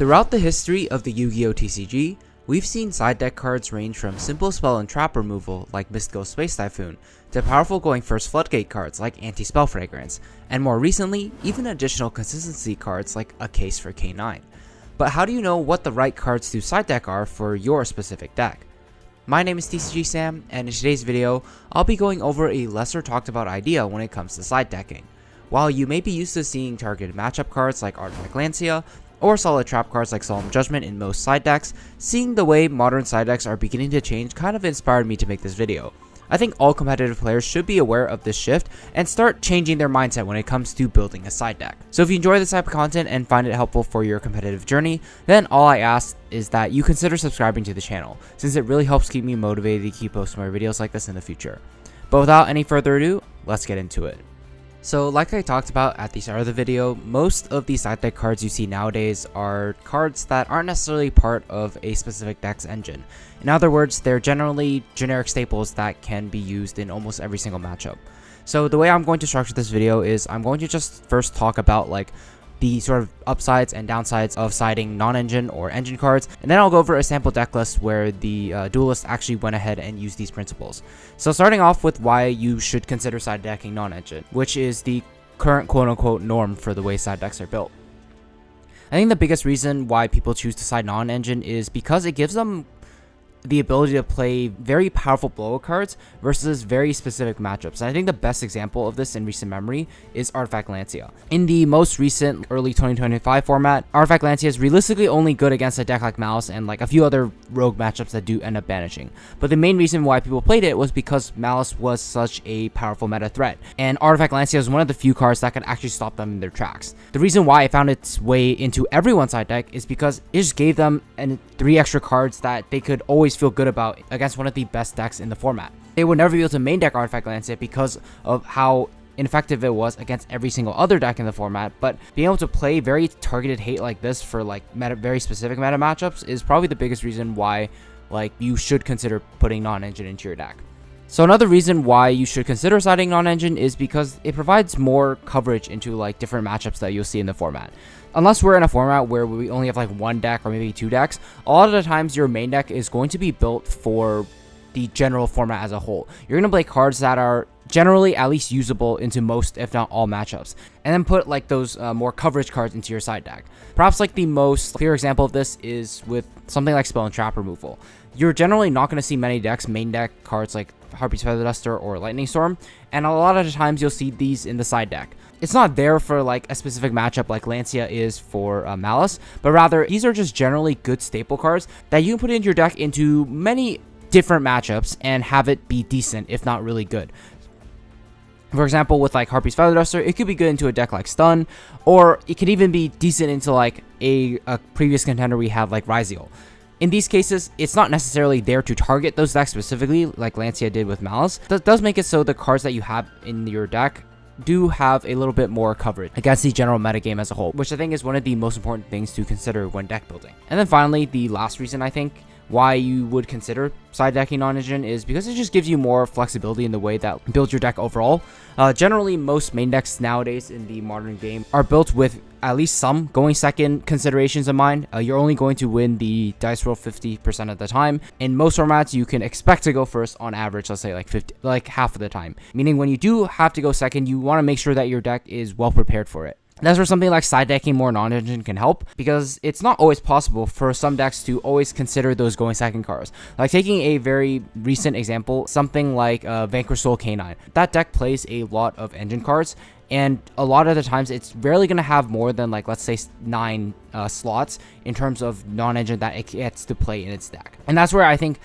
Throughout the history of the Yu-Gi-Oh! TCG, we've seen side deck cards range from simple spell and trap removal like Mystical Space Typhoon, to powerful going first floodgate cards like Anti-Spell Fragrance, and more recently, even additional consistency cards like a case for K9. But how do you know what the right cards to side deck are for your specific deck? My name is tcgsam, and in today's video, I'll be going over a lesser talked about idea when it comes to side decking. While you may be used to seeing targeted matchup cards like Artifact Lancea, or solid trap cards like Solemn Judgment in most side decks, seeing the way modern side decks are beginning to change kind of inspired me to make this video. I think all competitive players should be aware of this shift and start changing their mindset when it comes to building a side deck. So if you enjoy this type of content and find it helpful for your competitive journey, then all I ask is that you consider subscribing to the channel, since it really helps keep me motivated to keep posting more videos like this in the future. But without any further ado, let's get into it. So like I talked about at the start of the video, most of the side deck cards you see nowadays are cards that aren't necessarily part of a specific deck's engine. In other words, they're generally generic staples that can be used in almost every single matchup. So the way I'm going to structure this video is I'm going to just first talk about like the sort of upsides and downsides of siding non-engine or engine cards, and then I'll go over a sample deck list where the duelist actually went ahead and used these principles. So starting off with why you should consider side decking non-engine, which is the current quote-unquote norm for the way side decks are built. I think the biggest reason why people choose to side non-engine is because it gives them the ability to play very powerful blowout cards versus very specific matchups. And I think the best example of this in recent memory is Artifact Lancea. In the most recent early 2025 format, Artifact Lancea is realistically only good against a deck like Malice and like a few other rogue matchups that do end up banishing. But the main reason why people played it was because Malice was such a powerful meta threat, and Artifact Lancea is one of the few cards that could actually stop them in their tracks. The reason why it found its way into everyone's side deck is because it just gave them 3 extra cards that they could always feel good about against one of the best decks in the format. They would never be able to main deck Artifact Lancea because of how ineffective it was against every single other deck in the format, but being able to play very targeted hate like this for like very specific meta matchups is probably the biggest reason why like you should consider putting non-engine into your deck. So another reason why you should consider siding non-engine is because it provides more coverage into like different matchups that you'll see in the format. Unless we're in a format where we only have like one deck or maybe 2 decks, a lot of the times your main deck is going to be built for the general format as a whole. You're going to play cards that are generally at least usable into most, if not all, matchups, and then put like those more coverage cards into your side deck. Perhaps like the most clear example of this is with something like spell and trap removal. You're generally not going to see many decks main deck cards like Harpy's Feather Duster or Lightning Storm, and a lot of the times you'll see these in the side deck. It's not there for like a specific matchup like Lancea is for Malice, but rather these are just generally good staple cards that you can put into your deck into many different matchups and have it be decent, if not really good. For example, with like Harpy's Feather Duster, it could be good into a deck like Stun, or it could even be decent into like a previous contender we had like Yugioh. In these cases, it's not necessarily there to target those decks specifically like Lancea did with Malice. That does make it so the cards that you have in your deck do have a little bit more coverage against the general metagame as a whole, which I think is one of the most important things to consider when deck building. And then finally, the last reason I think why you would consider side decking non-engine is because it just gives you more flexibility in the way that builds your deck overall. Generally, most main decks nowadays in the modern game are built with at least some going second considerations in mind. You're only going to win the dice roll 50% of the time. In most formats, you can expect to go first on average, let's say like half of the time. Meaning when you do have to go second, you want to make sure that your deck is well prepared for it. That's where something like side decking more non-engine can help, because it's not always possible for some decks to always consider those going second cards. Like taking a very recent example, something like Vanquish Soul K9. That deck plays a lot of engine cards, and a lot of the times it's rarely going to have more than like, let's say 9 slots in terms of non-engine that it gets to play in its deck. And that's where I think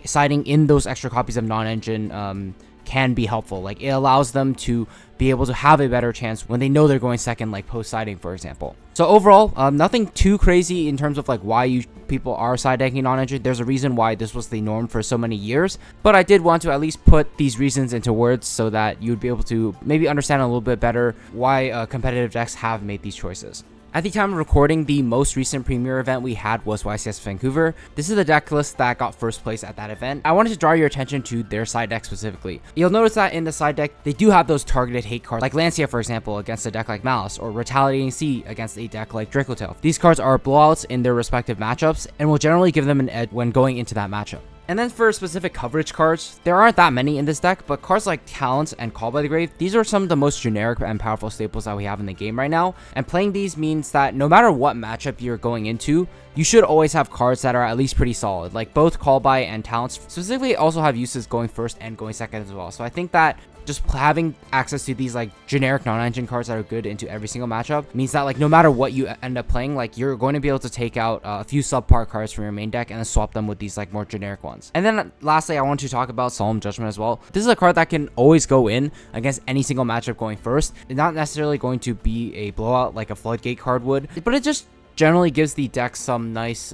siding in those extra copies of non-engine can be helpful. Like it allows them to be able to have a better chance when they know they're going second, like post siding, for example. So overall, nothing too crazy in terms of like why people are side decking non-engine. There's a reason why this was the norm for so many years, but I did want to at least put these reasons into words so that you'd be able to maybe understand a little bit better why competitive decks have made these choices. At the time of recording, the most recent premiere event we had was YCS Vancouver. This is the deck list that got first place at that event. I wanted to draw your attention to their side deck specifically. You'll notice that in the side deck, they do have those targeted hate cards like Lancea, for example, against a deck like Malice, or Retaliating Sea against a deck like Dracotail. These cards are blowouts in their respective matchups and will generally give them an edge when going into that matchup. And then for specific coverage cards, there aren't that many in this deck, but cards like Talents and Call by the Grave, these are some of the most generic and powerful staples that we have in the game right now. And playing these means that no matter what matchup you're going into, you should always have cards that are at least pretty solid. Like both Call by and Talents specifically also have uses going first and going second as well. So I think that just having access to these like generic non-engine cards that are good into every single matchup means that like no matter what you end up playing, like you're going to be able to take out a few subpar cards from your main deck and then swap them with these like more generic ones. And then lastly, I want to talk about Solemn Judgment as well. This is a card that can always go in against any single matchup going first. It's not necessarily going to be a blowout like a floodgate card would, but it just generally gives the deck some nice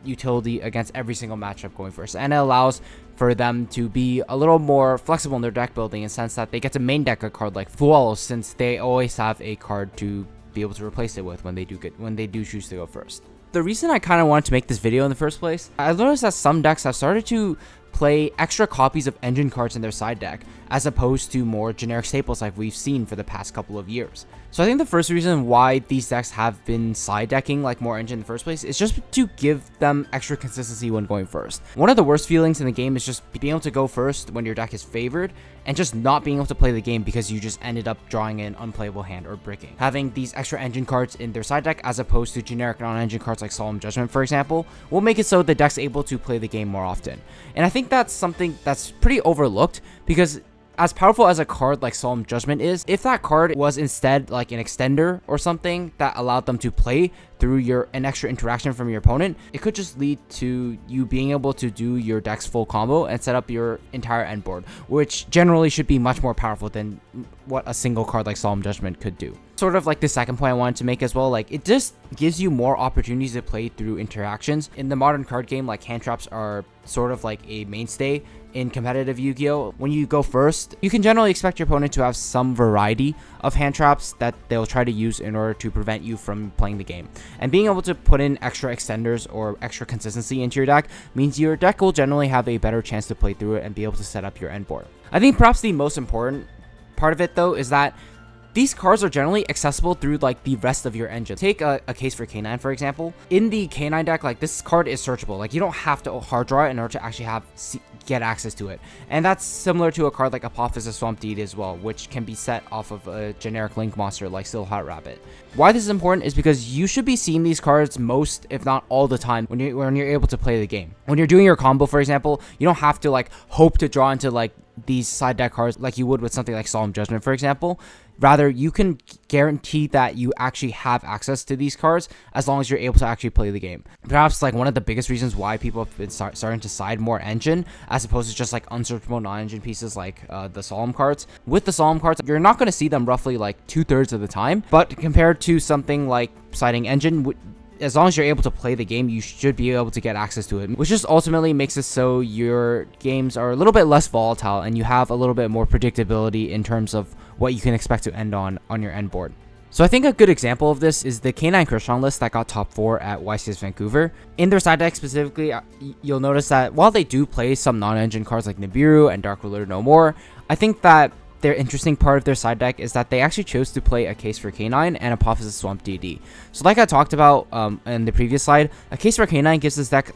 utility against every single matchup going first, and it allows for them to be a little more flexible in their deck building in the sense that they get to main deck a card like Fualos, since they always have a card to be able to replace it with when they do choose to go first. The reason I kind of wanted to make this video in the first place, I noticed that some decks have started to play extra copies of engine cards in their side deck as opposed to more generic staples like we've seen for the past couple of years. So I think the first reason why these decks have been side decking like more engine in the first place is just to give them extra consistency when going first. One of the worst feelings in the game is just being able to go first when your deck is favored and just not being able to play the game because you just ended up drawing an unplayable hand or bricking. Having these extra engine cards in their side deck as opposed to generic non-engine cards like Solemn Judgment, for example, will make it so the deck's able to play the game more often. And I think that's something that's pretty overlooked, because as powerful as a card like Solemn Judgment is, if that card was instead like an extender or something that allowed them to play through an extra interaction from your opponent, it could just lead to you being able to do your deck's full combo and set up your entire end board, which generally should be much more powerful than what a single card like Solemn Judgment could do. Sort of like the second point I wanted to make as well, like it just gives you more opportunities to play through interactions. In the modern card game, like hand traps are sort of like a mainstay in competitive Yu-Gi-Oh! When you go first, you can generally expect your opponent to have some variety of hand traps that they'll try to use in order to prevent you from playing the game. And being able to put in extra extenders or extra consistency into your deck means your deck will generally have a better chance to play through it and be able to set up your end board. I think perhaps the most important part of it though is that these cards are generally accessible through like the rest of your engine. Take a case for K9, for example. In the K9 deck, like this card is searchable. Like you don't have to hard draw it in order to actually get access to it. And that's similar to a card like Apophysis Swamp Deed as well, which can be set off of a generic link monster like Still Hot Rabbit. Why this is important is because you should be seeing these cards most, if not all the time, when you're able to play the game. When you're doing your combo, for example, you don't have to like hope to draw into like these side deck cards like you would with something like Solemn Judgment, for example. Rather, you can guarantee that you actually have access to these cards as long as you're able to actually play the game. Perhaps like one of the biggest reasons why people have been starting to side more engine as opposed to just like unsearchable non-engine pieces like the Solemn cards. With the Solemn cards, you're not going to see them roughly like 2/3 of the time, but compared to something like siding engine, as long as you're able to play the game, you should be able to get access to it, which just ultimately makes it so your games are a little bit less volatile and you have a little bit more predictability in terms of what you can expect to end on your end board. So I think a good example of this is the K9 Crystron list that got top 4 at YCS Vancouver. In their side deck specifically, you'll notice that while they do play some non-engine cards like Nibiru and Dark Ruler No More, I think that their interesting part of their side deck is that they actually chose to play a case for K9 and Apophysis Swamp DD. So like I talked about in the previous slide, a case for K9 gives this deck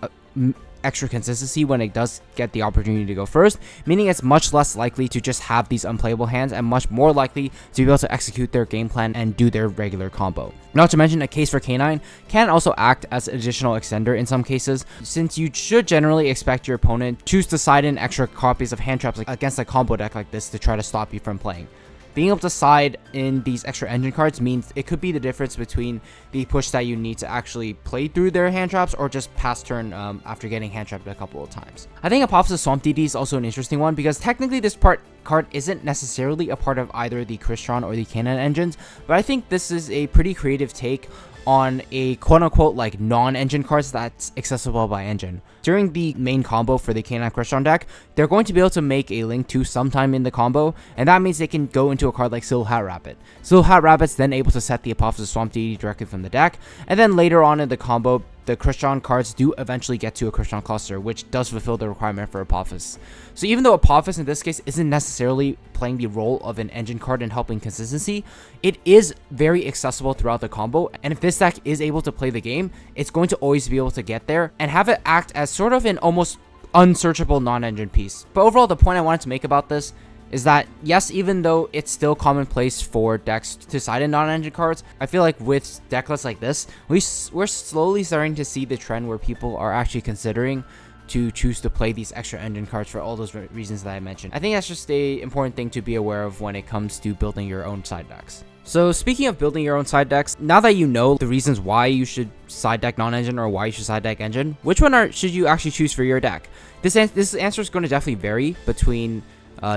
extra consistency when it does get the opportunity to go first, meaning it's much less likely to just have these unplayable hands and much more likely to be able to execute their game plan and do their regular combo. Not to mention, a case for K9 can also act as an additional extender in some cases, since you should generally expect your opponent choose to side in extra copies of hand traps against a combo deck like this to try to stop you from playing. Being able to side in these extra engine cards means it could be the difference between the push that you need to actually play through their hand traps or just pass turn after getting hand trapped a couple of times. I think Apophysis Swamp DD is also an interesting one because technically this card isn't necessarily a part of either the Crystron or the K9 engines, but I think this is a pretty creative take on a quote-unquote like non-engine cards that's accessible by engine. During the main combo for the K9 Crystron deck, they're going to be able to make a Link 2 sometime in the combo, and that means they can go into a card like Silhouette Hat Rabbit. Silhouette Hat Rabbit's then able to set the Apophysis Swamp Deity directly from the deck, and then later on in the combo, the Crystron cards do eventually get to a Crystron cluster, which does fulfill the requirement for Apophis. So even though Apophis in this case isn't necessarily playing the role of an engine card in helping consistency, it is very accessible throughout the combo, and if this deck is able to play the game, it's going to always be able to get there and have it act as sort of an almost unsearchable non-engine piece. But overall, the point I wanted to make about this is that, yes, even though it's still commonplace for decks to side in non-engine cards, I feel like with deck lists like this, we're slowly starting to see the trend where people are actually considering to choose to play these extra engine cards for all those reasons that I mentioned. I think that's just a important thing to be aware of when it comes to building your own side decks. So speaking of building your own side decks, now that you know the reasons why you should side deck non-engine or why you should side deck engine, which one should you actually choose for your deck? This answer is going to definitely vary between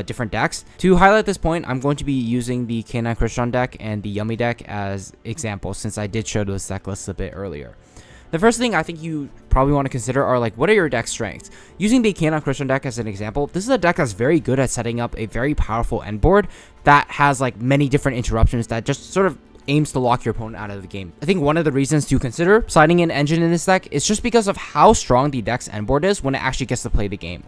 different decks. To highlight this point, I'm going to be using the K9 Crystron deck and the Yummy deck as examples, since I did show those deck lists a bit earlier. The first thing I think you probably want to consider are like, what are your deck strengths? Using the K9 Crystron deck as an example, this is a deck that's very good at setting up a very powerful end board that has like many different interruptions that just sort of aims to lock your opponent out of the game. I think one of the reasons to consider siding an engine in this deck is just because of how strong the deck's end board is when it actually gets to play the game.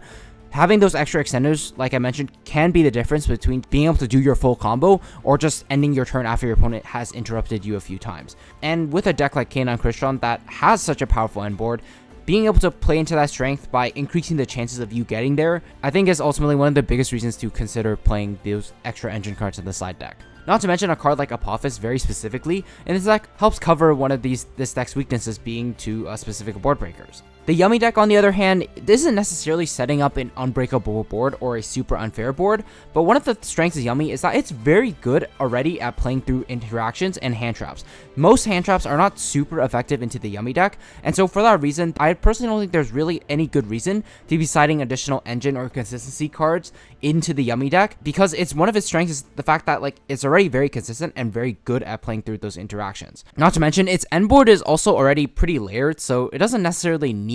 Having those extra extenders, like I mentioned, can be the difference between being able to do your full combo or just ending your turn after your opponent has interrupted you a few times. And with a deck like K9 Crystron that has such a powerful end board, being able to play into that strength by increasing the chances of you getting there, I think is ultimately one of the biggest reasons to consider playing those extra engine cards in the side deck. Not to mention a card like Apophis very specifically, and this deck helps cover one of this deck's weaknesses being to specific board breakers. The Yummy deck, on the other hand, this isn't necessarily setting up an unbreakable board or a super unfair board, but one of the strengths of Yummy is that it's very good already at playing through interactions and hand traps. Most hand traps are not super effective into the Yummy deck, and so for that reason, I personally don't think there's really any good reason to be siding additional engine or consistency cards into the Yummy deck, because it's one of its strengths is the fact that like it's already very consistent and very good at playing through those interactions. Not to mention its end board is also already pretty layered, so it doesn't necessarily need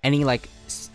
any like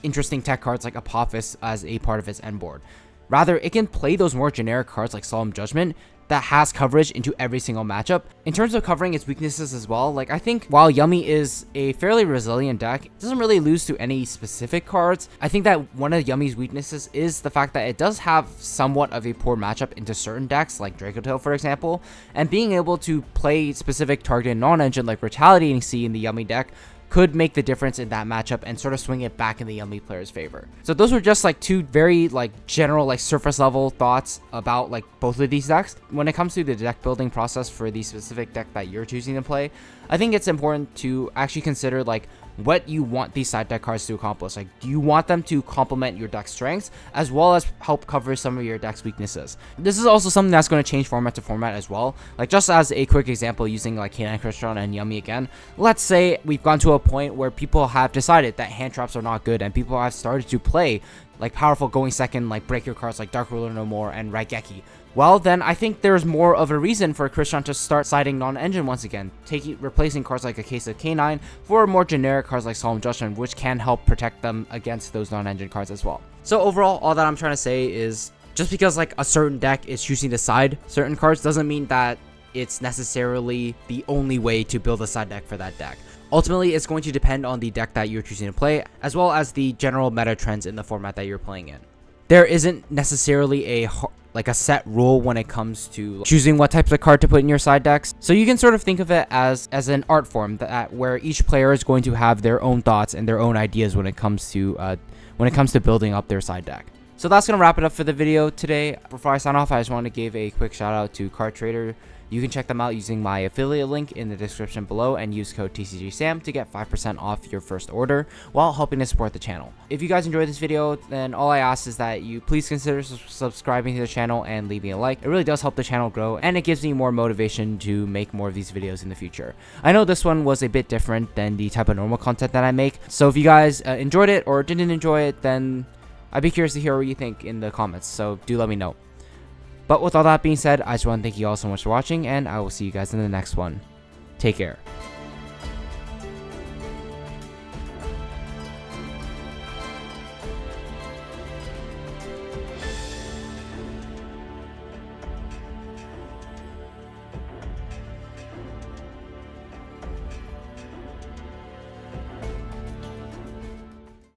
interesting tech cards like Apophis as a part of its end board. Rather, it can play those more generic cards like Solemn Judgment that has coverage into every single matchup. In terms of covering its weaknesses as well, like I think while Yummy is a fairly resilient deck, it doesn't really lose to any specific cards. I think that one of Yummy's weaknesses is the fact that it does have somewhat of a poor matchup into certain decks like Dracotail, for example, and being able to play specific targeted non-engine like Retaliating Sea in the Yummy deck could make the difference in that matchup and sort of swing it back in the Yummy player's favor. So those were just like two very like general like surface level thoughts about like both of these decks. When it comes to the deck building process for the specific deck that you're choosing to play, I think it's important to actually consider like what you want these side deck cards to accomplish. Like, do you want them to complement your deck's strengths as well as help cover some of your deck's weaknesses? This is also something that's going to change format to format as well. Like, just as a quick example, using like K9 Crystron and Yummy again, let's say we've gone to a point where people have decided that hand traps are not good and people have started to play like powerful going second like breaker cards like Dark Ruler No More and Raigeki. Well, then I think there's more of a reason for Crystron to start siding non-engine once again, replacing cards like a case of K9 for more generic cards like Solemn Judgment, which can help protect them against those non-engine cards as well. So overall, all that I'm trying to say is just because like a certain deck is choosing to side certain cards doesn't mean that it's necessarily the only way to build a side deck for that deck. Ultimately, it's going to depend on the deck that you're choosing to play, as well as the general meta trends in the format that you're playing in. There isn't necessarily a set rule when it comes to choosing what types of card to put in your side decks. So you can sort of think of it as an art form that where each player is going to have their own thoughts and their own ideas when it comes to building up their side deck. So that's gonna wrap it up for the video today. Before I sign off, I just want to give a quick shout out to Card Trader. You can check them out using my affiliate link in the description below and use code TCGSAM to get 5% off your first order while helping to support the channel. If you guys enjoyed this video, then all I ask is that you please consider subscribing to the channel and leaving a like. It really does help the channel grow and it gives me more motivation to make more of these videos in the future. I know this one was a bit different than the type of normal content that I make, so if you guys enjoyed it or didn't enjoy it, then I'd be curious to hear what you think in the comments, so do let me know. But with all that being said, I just want to thank you all so much for watching, and I will see you guys in the next one. Take care.